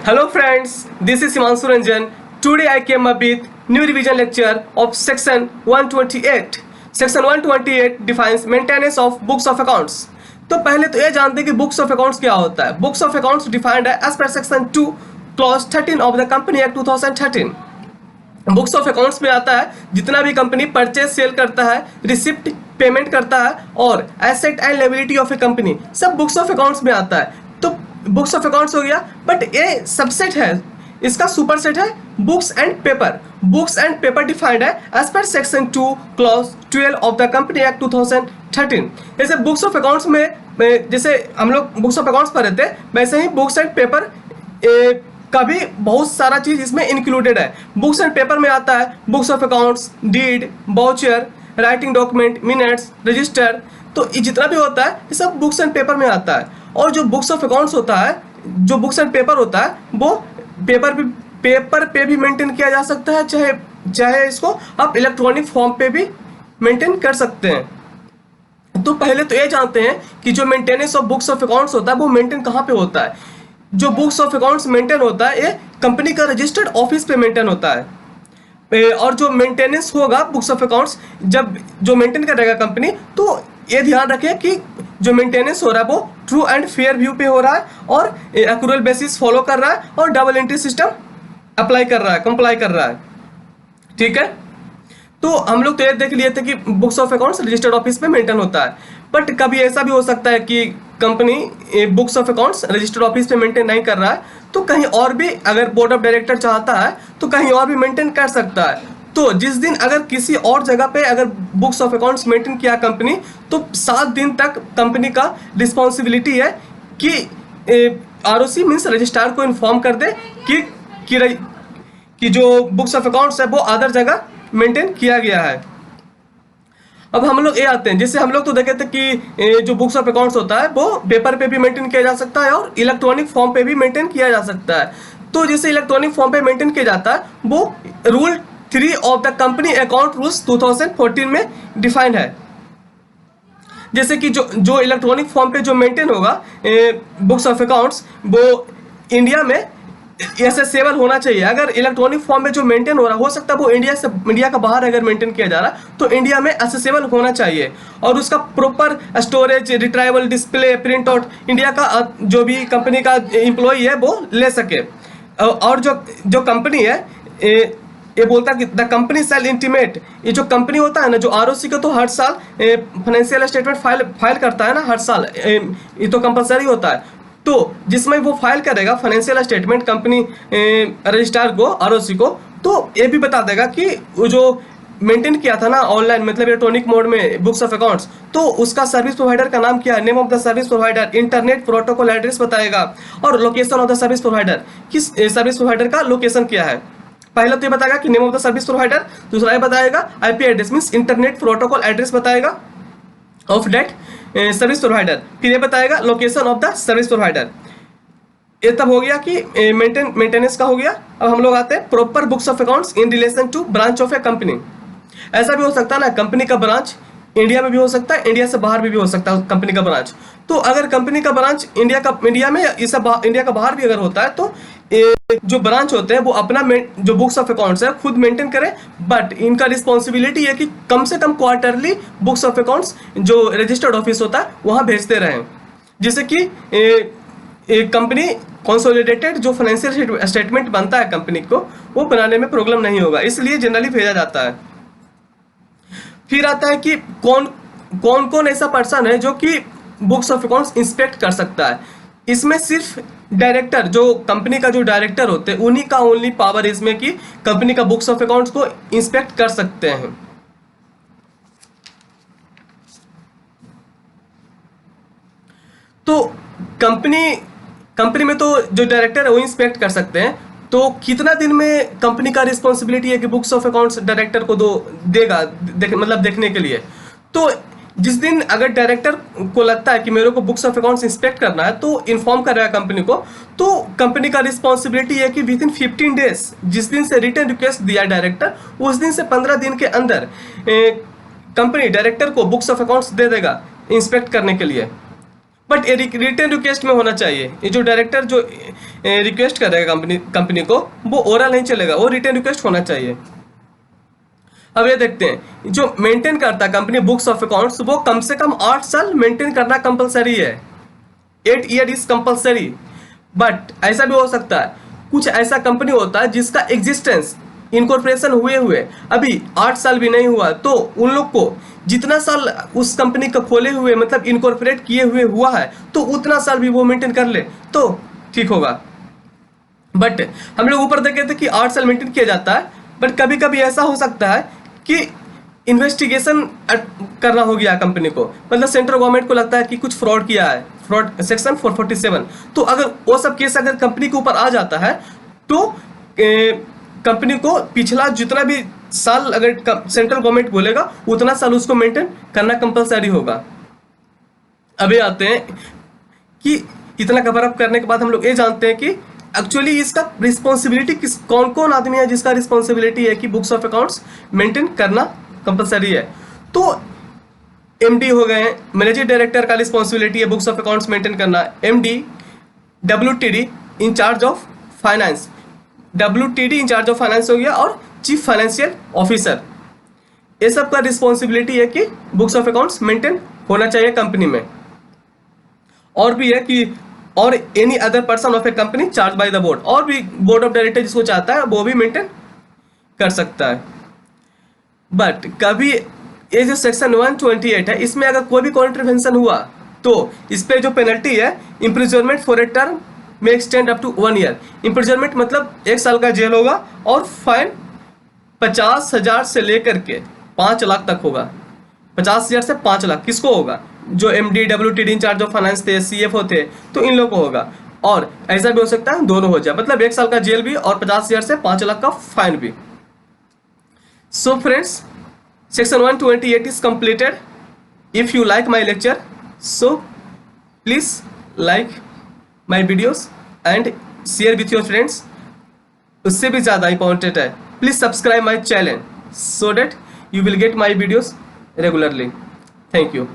Hello friends, this is Himanshu Ranjan. Today I came up with new revision lecture of section 128. Section 128 defines maintenance of books of accounts. तो पहले तो ये जानते हैं कि books of accounts क्या होता है. बुक्स ऑफ अकाउंट्स डिफाइंड है as per section 2 clause 13 of the company act 2013. Books of accounts में आता है जितना भी कंपनी परचेज सेल करता है, रिसिप्ट पेमेंट करता है और asset and liability of a company, सब बुक्स ऑफ अकाउंट्स में आता है. तो बुक्स ऑफ अकाउंट्स हो गया, बट ये सबसेट है, इसका सुपरसेट है books and paper. Books and paper defined है as per section 2 clause 12 of the company act 2013. जैसे बुक्स ऑफ अकाउंट्स में जैसे हम लोग बुक्स ऑफ अकाउंट्स पढ़े थे, वैसे ही बुक्स एंड पेपर का भी बहुत सारा चीज इसमें इंक्लूडेड है. बुक्स एंड पेपर में आता है books of accounts, deed, voucher, writing document, minutes, register. तो ये जितना भी होता है ये सब बुक्स एंड पेपर में आता है. और जो बुक्स ऑफ अकाउंट्स होता है, जो बुक्स एंड पेपर होता है, वो पेपर पे भी मेंटेन किया जा सकता है, चाहे इसको आप इलेक्ट्रॉनिक फॉर्म पे भी मेंटेन कर सकते हैं. तो पहले तो ये जानते हैं कि जो maintenance of books of accounts होता है वो मेंटेन कहाँ पे होता है. जो बुक्स ऑफ अकाउंट्स मेंटेन होता है ये कंपनी का रजिस्टर्ड ऑफिस पे मेंटेन होता है. और जो मेंटेनेंस होगा बुक्स ऑफ अकाउंट्स, जब जो मेंटेन करेगा कंपनी, तो ये ध्यान रखें कि जो मेंटेनेंस हो रहा है वो ट्रू एंड फेयर व्यू पे हो रहा है और एक्यूरेट बेसिस फॉलो कर रहा है और डबल एंट्री सिस्टम अप्लाई कर रहा है, कंप्लाई कर रहा है. ठीक है, तो हम लोग तो ये देख लिए थे कि books of accounts registered office में मेंटेन होता है. बट कभी ऐसा भी हो सकता है कि company books of accounts registered office पे मेंटेन नहीं कर रहा है, तो कहीं और भी अगर बोर्ड ऑफ डायरेक्टर चाहता है तो कहीं और भी मेंटेन कर सकता है. तो जिस दिन अगर किसी और जगह पे अगर बुक्स ऑफ अकाउंट्स मेंटेन किया कंपनी, तो 7 दिन तक कंपनी का रिस्पॉन्सिबिलिटी है कि आरओसी मीन्स रजिस्ट्रार को इन्फॉर्म कर दे कि जो बुक्स ऑफ अकाउंट्स है वो अदर जगह मेंटेन किया गया है. अब हम लोग ये आते हैं, जैसे हम लोग तो देखे थे कि जो बुक्स ऑफ अकाउंट्स होता है वो पेपर पे भी मेंटेन किया जा सकता है और इलेक्ट्रॉनिक फॉर्म पे भी मेंटेन किया जा सकता है. तो जैसे इलेक्ट्रॉनिक फॉर्म पे मेंटेन किया जाता है वो rule 3 of the company account rules 2014 में डिफाइंड है. जैसे कि जो इलेक्ट्रॉनिक फॉर्म पे जो मेंटेन होगा बुक्स ऑफ अकाउंट्स, वो इंडिया में एसेसेबल होना चाहिए. अगर इलेक्ट्रॉनिक फॉर्म में जो मेंटेन हो रहा, हो सकता है वो इंडिया का बाहर अगर मेंटेन किया जा रहा, तो इंडिया में एसेसेबल होना चाहिए और उसका proper storage, retrieval, display, print out India का जो भी कंपनी का एम्प्लॉय है वो ले सके. और जो कंपनी है ये बोलता है कि द कंपनी सेल इंटीमेट, ये जो कंपनी होता है ना, जो आरओसी का तो हर साल फाइनेंशियल स्टेटमेंट फाइल करता है ना, हर साल ये तो कंपलसरी होता है. तो जिसमें वो फाइल करेगा फाइनेंशियल स्टेटमेंट कंपनी रजिस्ट्रार को, आरओसी को, तो ये भी बता देगा कि वो जो मेंटेन किया था ना ऑनलाइन, मतलब इलेक्ट्रॉनिक मोड में बुक्स ऑफ अकाउंट्स, तो उसका सर्विस प्रोवाइडर का नाम क्या है, name of the service provider, internet protocol address बताएगा और location of the service provider, किस सर्विस प्रोवाइडर का लोकेशन क्या है. पहला तो ये बताएगा कि name of the service provider, दूसरा ये बताएगा IP address means internet protocol address बताएगा ऑफ डेट सर्विस प्रोवाइडर, फिर ये बताएगा location of the service provider. ये तब हो गया कि मेंटेनेंस का हो गया. अब हम लोग आते हैं proper books of accounts in relation to branch of a company. ऐसा भी हो सकता है ना, कंपनी का ब्रांच इंडिया में भी हो सकता है, इंडिया से बाहर भी हो सकता है कंपनी का ब्रांच. तो अगर कंपनी का ब्रांच इंडिया में या इंडिया का बाहर भी अगर होता है, तो जो ब्रांच होते हैं वो अपना जो बुक्स ऑफ अकाउंट्स है खुद मेंटेन करें, बट इनका रिस्पॉन्सिबिलिटी है कि कम से कम क्वार्टरली बुक्स ऑफ अकाउंट्स जो रजिस्टर्ड ऑफिस होता है वहाँ भेजते रहें, जिससे कि कंपनी कंसोलिडेटेड जो फाइनेंशियल स्टेटमेंट बनता है कंपनी को, वो बनाने में प्रॉब्लम नहीं होगा, इसलिए जनरली भेजा जाता है. फिर आता है कि कौन ऐसा पर्सन है जो कि बुक्स ऑफ अकाउंट्स इंस्पेक्ट कर सकता है. इसमें सिर्फ डायरेक्टर, जो कंपनी का जो डायरेक्टर होते हैं, उन्हीं का ओनली पावर इसमें कि कंपनी का बुक्स ऑफ अकाउंट्स को इंस्पेक्ट कर सकते हैं. तो कंपनी में तो जो डायरेक्टर है वो इंस्पेक्ट कर सकते हैं. तो कितना दिन में कंपनी का रिस्पॉन्सिबिलिटी है कि बुक्स ऑफ अकाउंट्स डायरेक्टर को देगा मतलब देखने के लिए. तो जिस दिन अगर डायरेक्टर को लगता है कि मेरे को बुक्स ऑफ अकाउंट्स इंस्पेक्ट करना है, तो इन्फॉर्म करेगा कंपनी को. तो कंपनी का रिस्पॉन्सिबिलिटी है कि विद इन 15 डेज, जिस दिन से रिटर्न रिक्वेस्ट दिया डायरेक्टर, उस दिन से 15 दिन के अंदर कंपनी डायरेक्टर को बुक्स ऑफ अकाउंट्स दे देगा इंस्पेक्ट करने के लिए. बट रिटर्न रिक्वेस्ट में होना चाहिए. ये जो डायरेक्टर जो रिक्वेस्ट करेगा कंपनी को, वो ओरल नहीं चलेगा, वो रिटर्न रिक्वेस्ट होना चाहिए। अब ये देखते हैं, जो मेंटेन करता है कंपनी बुक्स ऑफ अकाउंट्स, वो कम से कम 8 साल मेंटेन करना कंपलसरी है। 8 ईयर इज कंपलसरी। बट ऐसा भी हो सकता है, कुछ ऐसा कंपनी होता है जिसका एग्जिस्टेंस इनकॉर्पोरेशन हुए अभी 8 साल भी नहीं हुआ, तो उन लोग को जितना साल उस कंपनी का खोले हुए मतलब इनकॉर्पोरेट किए हुए हुआ है, तो उतना साल भी वो मेंटेन कर ले तो ठीक होगा। बट हम लोग ऊपर देखे थे कि 8 साल मेंटेन किया जाता है, बट कभी कभी ऐसा हो सकता है कि इन्वेस्टिगेशन करना हो गया कंपनी को, मतलब सेंट्रल गवर्नमेंट को लगता है कि कुछ फ्रॉड किया है, फ्रॉड सेक्शन 447, तो अगर वो सब केस अगर कंपनी के ऊपर आ जाता है, तो कंपनी को पिछला जितना भी साल अगर सेंट्रल गवर्नमेंट बोलेगा उतना साल उसको मेंटेन करना कंपलसरी होगा। अभी आते हैं कि इतना कवर अप करने के बाद हम लोग ये जानते हैं कि एक्चुअली इसका रिस्पॉन्सिबिलिटी कौन कौन आदमी है जिसका रिस्पॉन्सिबिलिटी है कि बुक्स ऑफ अकाउंट्स मेंटेन करना कंपलसरी है। तो एमडी हो गए, मैनेजिंग डायरेक्टर का रिस्पॉन्सिबिलिटी है बुक्स ऑफ अकाउंट्स मेंटेन करना। MD, WTD in-charge of finance, WTD in-charge of finance हो गया, और चीफ फाइनेंशियल ऑफिसर, ये सब का रिस्पॉन्सिबिलिटी है कि बुक्स ऑफ अकाउंट्स मेंटेन होना चाहिए कंपनी में। और भी है कि और any other person of a company charge by the board, और भी बोर्ड ऑफ डायरेक्टर जिसको चाहता है वो भी मेंटेन कर सकता है। बट कभी ये जो सेक्शन 128 है, इसमें अगर कोई भी कॉन्ट्रीवेंशन हुआ तो इस पे जो पेनल्टी है, इम्प्रिजनमेंट फॉर ए टर्म में extend up to 1 year. Imprisonment मतलब 1 साल का जेल होगा, और फाइन 50,000 से लेकर के 5 लाख तक होगा। 50,000 से 5 लाख किसको होगा? जो MD, WTD in-charge of finance थे, सीएफओ थे, तो इन लोगों को होगा। और ऐसा भी हो सकता है दोनों हो जाए, मतलब 1 साल का जेल भी और 50,000 से 5 लाख का फाइन भी। So friends, section 128 is completed. If you like my lecture, so please like my videos and share with your friends. उससे भी ज़्यादा important है, please subscribe my channel so that you will get my videos regularly. Thank you.